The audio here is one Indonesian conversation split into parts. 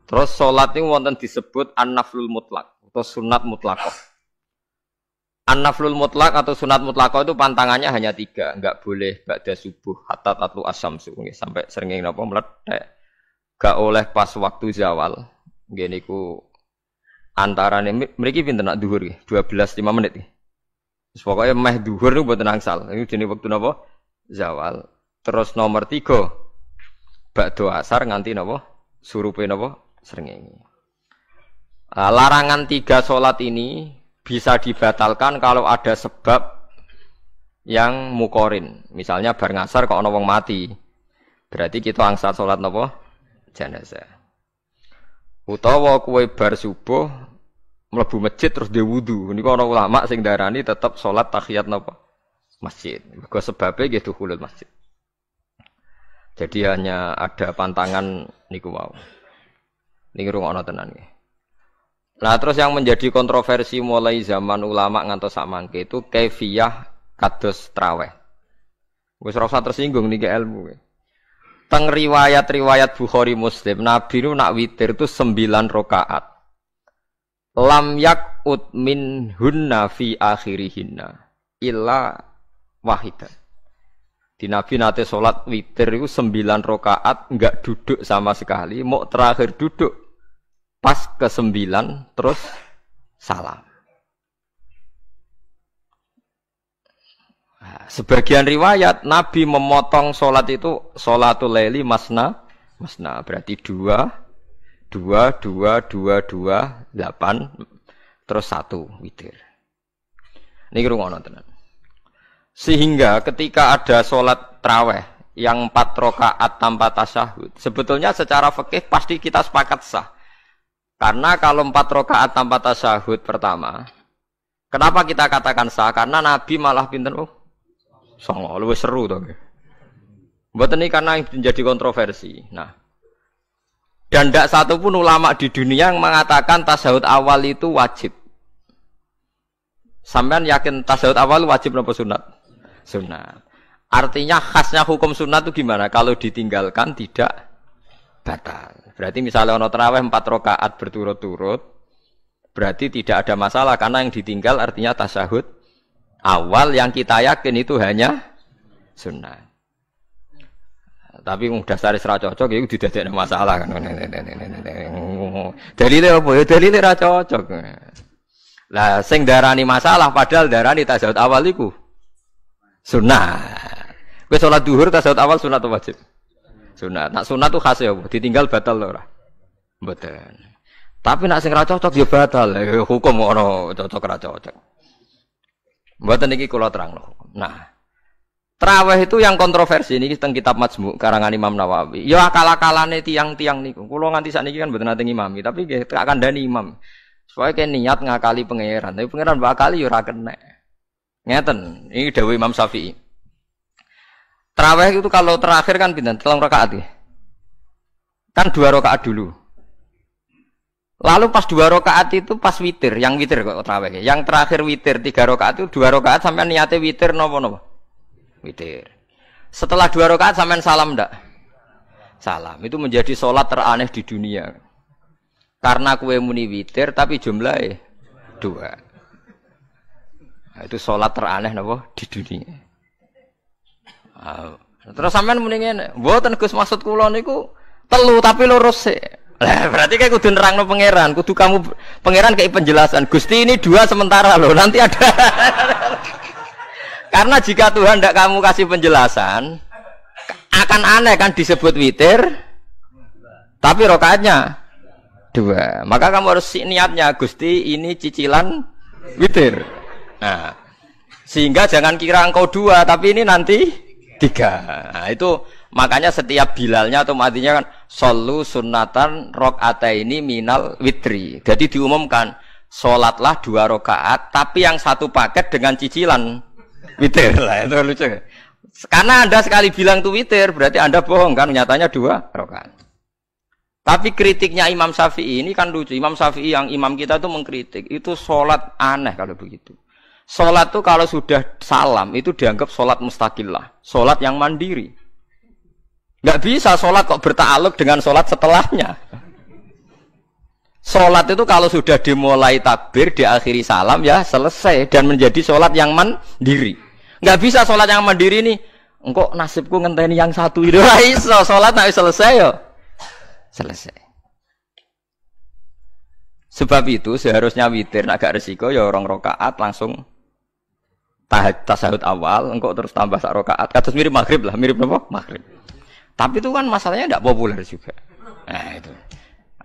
Terus salat niku wonten disebut an-naflul mutlak atau sunat mutlaqah. An-naflul mutlak atau sunat mutlaqah itu pantangannya hanya 3, enggak boleh ba'da subuh hatta tatlu asyamsu sampai srengenge napa mlethek. Enggak oleh pas waktu zawal. Nggih niku antarane mriki pinten nak dhuwur nggih? 12:05 menit nggih. Wis pokoke meh dhuwur niku mboten angsal. Niku jenenge wektu napa? Zawal. Terus nomor 3 ba'da asar nganti napa? Surupe napa? Srengenge. Larangan 3 salat ini bisa dibatalkan kalau ada sebab yang mukorin. Misalnya bar ngasar kok ana wong mati. Berarti kita angsal salat napa? Jenazah. Utawa kowe bar subuh mlebu masjid terus dhe wudu. Niku ana ulama sing darani tetep salat tahiyat napa? Masjid. Mergo sebabe nggih dukhulul masjid. Jadi hanya ada pantangan niku wau. Niki rungokno tenan nggih. Nah, terus yang menjadi kontroversi mulai zaman ulama ngantos sak mangke itu kaifiyah kados traweh. Wis ora usah tersinggung niki ilmu. Teng riwayat-riwayat Bukhari Muslim, Nabi nu nak witir itu 9 rakaat. Lam yakut min hunna fi akhirihinna illa wahidah. Di Nabi nate salat witir itu 9 rakaat enggak duduk sama sekali, mau terakhir duduk pas ke-9 terus salam. Nah, sebagian riwayat Nabi memotong salat itu salatul laili masna berarti 2 8 terus 1 witir. Niki rungono tenan. Sehingga ketika ada salat tarawih yang 4 rakaat tanpa tasyahud, sebetulnya secara fikih pasti kita sepakat sah. Karena kalau 4 rakaat tanpa tasyahud pertama, kenapa kita katakan sah? Karena Nabi malah pinten songo, luwih seru to nggih. Mboten iki karena menjadi kontroversi. Nah, dan tidak satu pun ulama di dunia yang mengatakan tasyahud awal itu wajib. Sampean yakin tasyahud awal wajib napa sunat? Sunat. Artinya khasnya hukum sunat itu gimana? Kalau ditinggalkan tidak batal. Berarti misalnya ono tarawih 4 rakaat berturut-turut, berarti tidak ada masalah karena yang ditinggal artinya tasyahud awal yang kita yakin itu hanya sunnah. Tapi dasar ra cocok iku didadekne masalah kan. Dalile apa ya dalile ra cocok. Lah sing darani masalah padahal darani tasyahud awal iku sunnah. Kowe salat zuhur tasyahud awal sunat atau wajib? Sunat. Nak sunat tuh khas ya, ditinggal batal lho ora. Mboten. Tapi nak sing ra cocok ya batal. Hukum ono cocok ra cocok. Mboten iki kula terangno. Nah, tarawih itu yang kontroversi niki teng kitab Majmu' karangan Imam Nawawi. Ya akal-akalane tiang-tiang niku. Kula nganti sakniki kan mboten nate ngimami, tapi nggih tak kandhani imam. Supaya ke niat ngakali pangeran. Tapi pangeran bakali ya ora kena. Ngeten, ini dawuh Imam Syafi'i. Tarawih itu kalau terakhir kan pinten? 3 rakaat ya. Kan 2 rakaat dulu. Lalu pas 2 rakaat itu pas witir, yang witir kok tarawih. Yang terakhir witir 3 rakaat itu 2 rakaat sampai niate witir napa-napa? Witir. Setelah 2 rakaat sampean salam ndak? Salam. Itu menjadi salat teraneh di dunia. Karena kue muni witir tapi jumlahnya 2. Nah, itu salat teraneh napa di dunia. Terus sampean muni ngene, mboten Gus maksud kula niku 3 tapi lurus sik. Lah berarti kayak kudu nerangno pangeran, kudu kamu pangeran kayak penjelasan. Gusti ini 2 sementara loh, nanti ada. Karena jika Tuhan tidak kamu kasih penjelasan, akan aneh kan disebut witir, tapi rakaatnya 2. Maka kamu harus niatnya Gusti ini cicilan witir. Nah, sehingga jangan kira engkau 2, tapi ini nanti 3. Nah, itu makanya setiap bilalnya atau matinya kan solu sunnatan rakaataini minal witri. Jadi diumumkan sholatlah 2 rakaat, tapi yang 1 paket dengan cicilan witir lah. Itu lucu. Karena Anda sekali bilang itu witir, berarti Anda bohong kan? Nyatanya 2 rakaat. Tapi kritiknya Imam Syafi'i ini kan lucu. Imam Syafi'i yang imam kita itu mengkritik itu sholat aneh kalau begitu. Sholat itu kalau sudah salam itu dianggap sholat mustaqillah, sholat yang mandiri. Nggak bisa sholat kok bertakluk dengan sholat setelahnya. Sholat itu kalau sudah dimulai takbir, diakhiri salam ya selesai dan menjadi sholat yang mandiri. Nggak bisa sholat yang mandiri nih. Engkau nasibku ngenteni yang satu itu. Iso sholat nak selesai yo. Selesai. Sebab itu seharusnya witir agak resiko ya orang rakaat langsung tasahud awal, engkau terus tambah sak rakaat. Kados mirip maghrib lah, mirip apa? Maghrib. Tapi itu kan masalahnya tidak populer juga. Nah itu.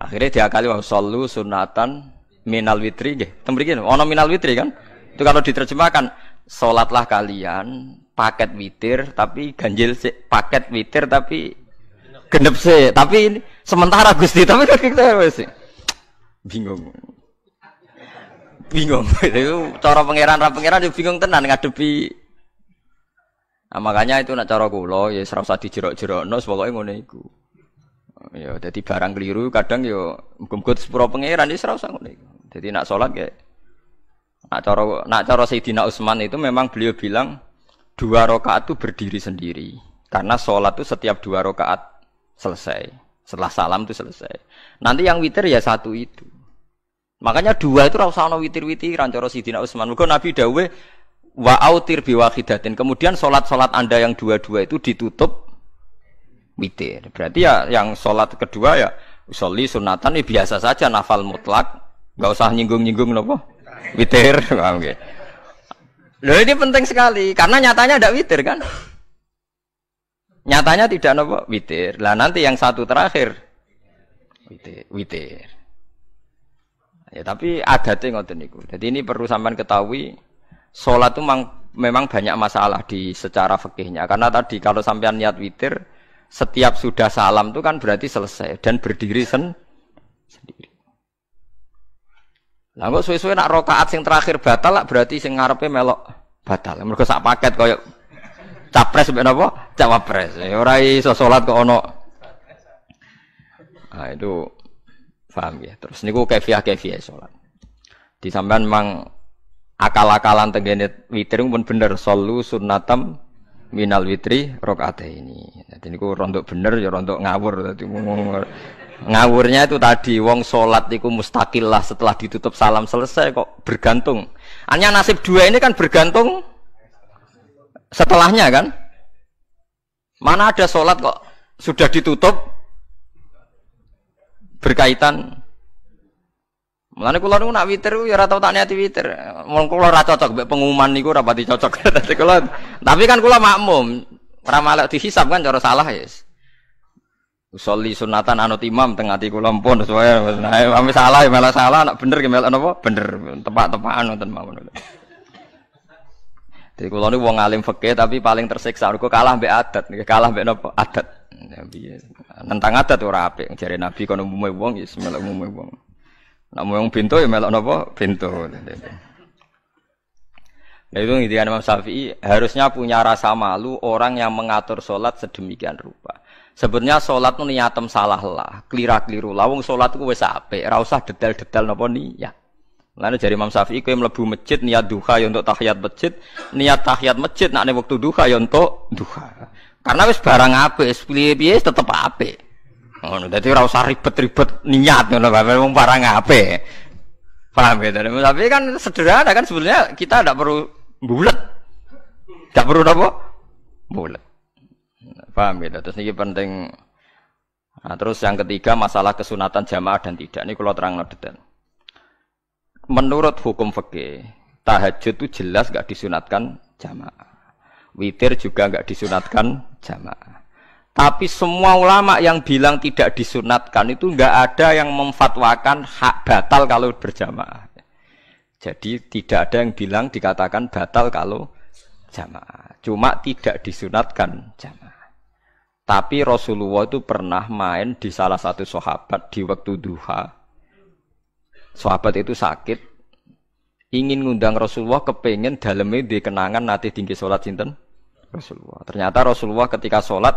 Akhirnya diakali wa shollu sunatan minal witri nggih. Tembriki ono minal witri kan? Itu kalau diterjemahkan salatlah kalian paket witir tapi ganjil sih, paket witir tapi genep sih. Tapi sementara Gusti tapi kita wis bingung. Itu cara pangeran yo bingung tenan ngadepi. Nah, makanya itu nak cara kula ya ora usah dijerok-jerokno pokoke ngono iku. Ya dadi barang keliru kadang yo muga-muga sepuro pangeran wis ora usah ngono iku. Dadi nak salat kayak nak cara Sayyidina Utsman itu memang beliau bilang 2 rakaat itu berdiri sendiri. Karena salat itu setiap 2 rakaat selesai. Setelah salam itu selesai. Nanti yang witir ya 1 itu. Makanya 2 itu ora usah ana witir-witiran cara Sayyidina Utsman. Mergo Nabi dawuh wa autir biwahidatin. Kemudian salat-salat Anda yang 2-2 itu ditutup witir. Berarti ya yang salat kedua ya usolli sunatan ya biasa saja nafal mutlak. Enggak usah nyinggung-nyinggung napa? Witir. Paham nggih. Loh ini penting sekali karena nyatanya tidak witir kan? Nyatanya tidak napa? Witir. Lah nanti yang 1 terakhir witir. Ya tapi adatnya ngoten niku. Jadi ini perlu sampean ketahui, salat itu memang banyak masalah di secara fikihnya. Karena tadi kalau sampean niat witir, setiap sudah salam itu kan berarti selesai dan berdiri sendiri. Lah kok suwe-suwe nak rakaat sing terakhir batal lah berarti sing ngarepe melok batal. Mergo sak paket koyo capres mbek napa? Cawapres. Ora iso salat kok ono. Nah itu paham ya. Terus niku kaifiah salat. Di sampean memang akal-akalan tenggene witir pun bener solu sunnatam minal witri rakaataini. Dadi niku rontok bener ya rontok ngawur dadi ngawurnya itu tadi wong salat niku mustaqil lah setelah ditutup salam selesai kok bergantung. Hanya nasib 2 ini kan bergantung setelahnya kan? Mana ada salat kok sudah ditutup berkaitan. Mulane kula niku nak witir ya ora tau tak niati witir. Wong kula ora cocok mbek pengumuman niku ora pati cocok. Tapi kan kula makmum, ora malek dihisab kan cara salah ya. Usolli sunatan anut imam teng ati kula pun sesuai. Nah, ame salah ya malah salah, nak bener ki melok napa? Bener. Tepak-tepakan wonten mawon. Jadi kula niku wong alim fikih tapi paling tersiksa mergo kalah mbek adat, kalah mbek napa? Adat. Ya piye. Nentang adat ora apik. Jare Nabi kono umume wong ya melok umume wong. Nek wong bento ya melok napa? Bento. Nah itu ngintikan Imam Syafi'i harusnya punya rasa malu orang yang mengatur sholat sedemikian rupa. Sebenarnya sholat itu niatem salah lah, kelira-keliru. Lawung sholat itu wis apik, ora usah detail-detail napa niat. Lalu dari Imam Syafi'i kowe mlebu masjid niat duha ya untuk tahiyat masjid, niat tahiyat masjid nek wektu duha ya untuk duha. Karena wis barang apik, piye-piye tetep apik. Ngono, dadi ora usah ribet-ribet niat ngono bae wong barang apik. Paham ya? Tapi kan sederhana kan sebenarnya kita tidak perlu bulet. Tidak perlu apa? Bulet. Paham ya? Terus ini penting. Nah, terus yang ketiga masalah kesunatan jamaah dan tidak. Ini kalau terang detail. Menurut hukum fikih, tahajud itu jelas enggak disunatkan jamaah. Witir juga enggak disunatkan jamaah. Tapi semua ulama yang bilang tidak disunatkan itu enggak ada yang memfatwakan hak batal kalau berjamaah. Jadi tidak ada yang bilang dikatakan batal kalau jamaah. Cuma tidak disunatkan jamaah. Tapi Rasulullah itu pernah main di salah satu sahabat di waktu duha. Sahabat itu sakit, ingin ngundang Rasulullah, kepengen dalamnya di kenangan nanti tinggi sholat sinten Rasulullah. Ternyata Rasulullah ketika sholat,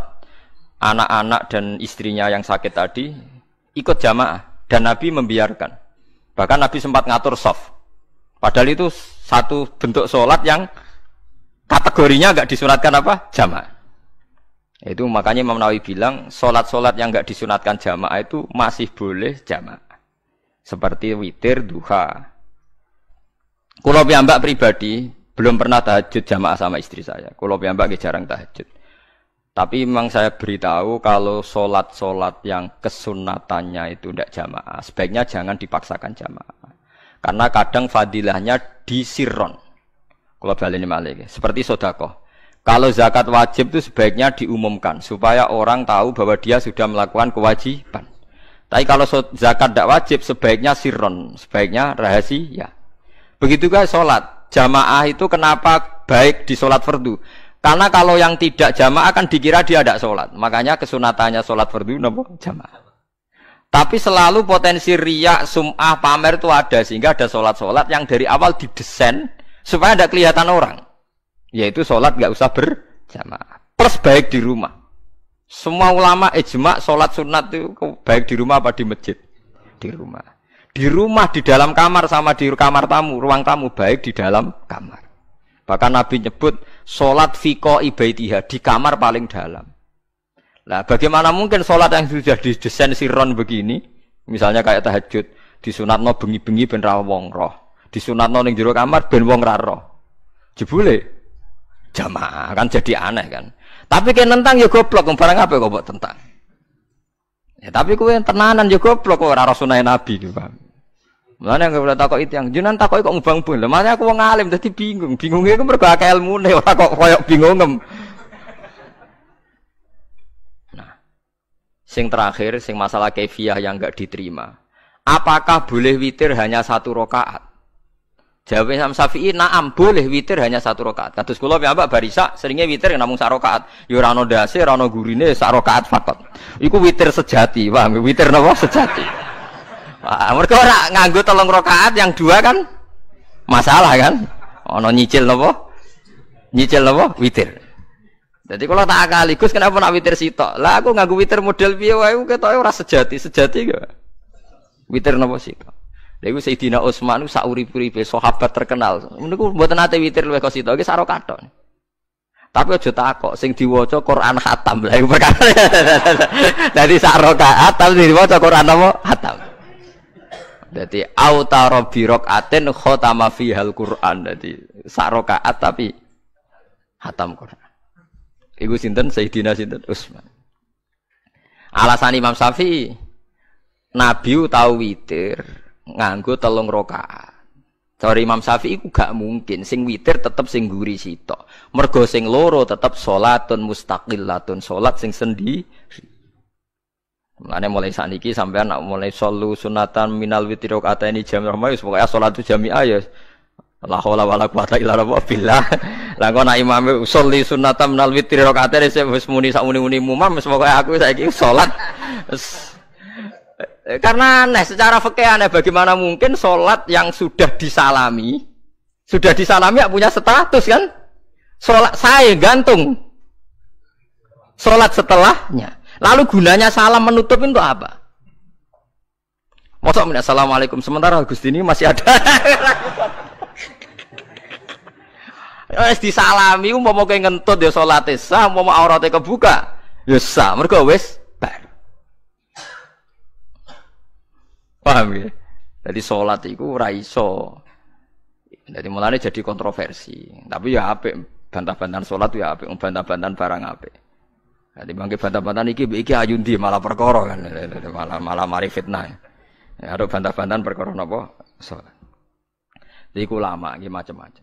anak-anak dan istrinya yang sakit tadi ikut jamaah dan Nabi membiarkan. Bahkan Nabi sempat ngatur shaf. Padahal itu satu bentuk sholat yang kategorinya enggak disunatkan apa? Jamaah. Itu makanya Imam Nawawi bilang sholat-sholat yang enggak disunatkan jamaah itu masih boleh jamaah. Seperti witir, duha. Kulo piyambak pribadi belum pernah tahajud jamaah sama istri saya. Kulo piyambak jarang tahajud. Tapi memang saya beritahu kalau solat yang kesunatannya itu tidak jamaah, sebaiknya jangan dipaksakan jamaah. Karena kadang fadilahnya disirron. Kalau baleni malih, seperti sodakoh. Kalau zakat wajib itu sebaiknya diumumkan supaya orang tahu bahwa dia sudah melakukan kewajiban. Tapi kalau zakat tidak wajib sebaiknya sirron, sebaiknya rahasia. Begitu juga solat jamaah itu kenapa baik di solat fardu? Karena kalau yang tidak jamaah akan dikira dia tidak sholat. Makanya kesunatannya sholat fardu nopo jamaah. Tapi selalu potensi riya, sum'ah, pamer itu ada. Sehingga ada sholat-sholat yang dari awal didesain supaya tidak kelihatan orang. Yaitu sholat nggak usah berjamaah. Plus baik di rumah. Semua ulama ijma sholat sunat itu baik di rumah apa di masjid? Di rumah. Di rumah, di dalam kamar sama di kamar tamu, ruang tamu baik di dalam kamar. Bahkan Nabi nyebut sholat fiko ibaitiha di kamar paling dalam. Nah, bagaimana mungkin sholat yang sudah didesain sirron begini, misalnya kayak tahajud, disunatno bengi-bengi ben ra wong roh, disunatno ning jero kamar ben wong ra roh. Jebule jamaah kan jadi aneh kan. Tapi kayak nentang ya goblok, barang apa kok mbok tentang. Ya tapi kowe tenanan ya goblok kok ora sunah Nabi gitu, Pak. Mulane nggak boleh takok itu yang jenengan takoki kok ngubang-ubang. Lah makanya aku wong alim dadi bingung. Bingungnya iku mergo akeh ilmune ora kok koyo bingungem. Nah, sing terakhir sing masalah kaifiyah yang enggak diterima. Apakah boleh witir hanya 1 rakaat? Jawab Imam Syafi'i, na'am, boleh witir hanya 1 rakaat. Kados kula piyambak barisa seringe witir namung 1 rakaat. Ya ora ana ndase, ora ana gurine, 1 rakaat fakot. Iku witir sejati, paham? Witir napa sejati? Mereka ora nganggo 3 rakaat yang 2 kan masalah kan? Ono nyicil napa? Nyicil napa? Witir. Jadi kalau tak akali, Gus kenapa nak witir sitok? Lah aku nganggo witir model piye wae ketoke ora sejati. Sejati gak? Witir napa sitok? Lha iku Sayyidina Utsman sak urip-uripe sahabat terkenal. Niku mboten nate witir luwih kok sitok, iki sak rakaat tok. Tapi aja takok sing diwaca Quran khatam. Lah iku perkara. Dadi sak rakaat tapi diwaca Quran apa? Khatam. Jadi autaro birokaatin khotama fihal Quran. Jadi sak rakaat tapi khatam Quran. Iku sinten Sayyidina sinten Utsman. Alasan Imam Syafi'i Nabi tahu witir nganggo 3 rakaat. Cara Imam Syafi'i ku gak mungkin sing witir tetep sing guri sitok. Mergo sing loro tetep salatun mustaqillatun, salat sing sendiri. Mulane mulai saniki sampean nak mulai solu sunatan minal witri rakaataini jami'ah wis pokoke salat jami'ah ya la haula wala quwata illa billah. Lah kok nak imame sholli sunatan minal witri rakaataini wis muni sak muni-muni mumam wis pokoke aku saiki salat. Karena aneh secara fikih aneh bagaimana mungkin salat yang sudah disalami ya punya status kan? Salat saya gantung. Salat setelahnya. Lalu gunanya salam menutup itu apa? Masa assalamualaikum sementara Gusti ini masih ada. Wis disalami umpama kowe ngentut ya salate sah, umpama aurate kebuka ya sah. Mergo wis bar. Paham ya? Jadi salat iku ora iso. Jadi mulane jadi kontroversi. Tapi ya apik bantah-bantahan salat ya apik, bantah-bantahan barang apik. Jadi bangke bantah-bantahan iki ayundi malah perkara kan, malah mari fitnah. Ya ada bantah-bantahan perkara napa? Salat. Iku ulama iki macam-macam.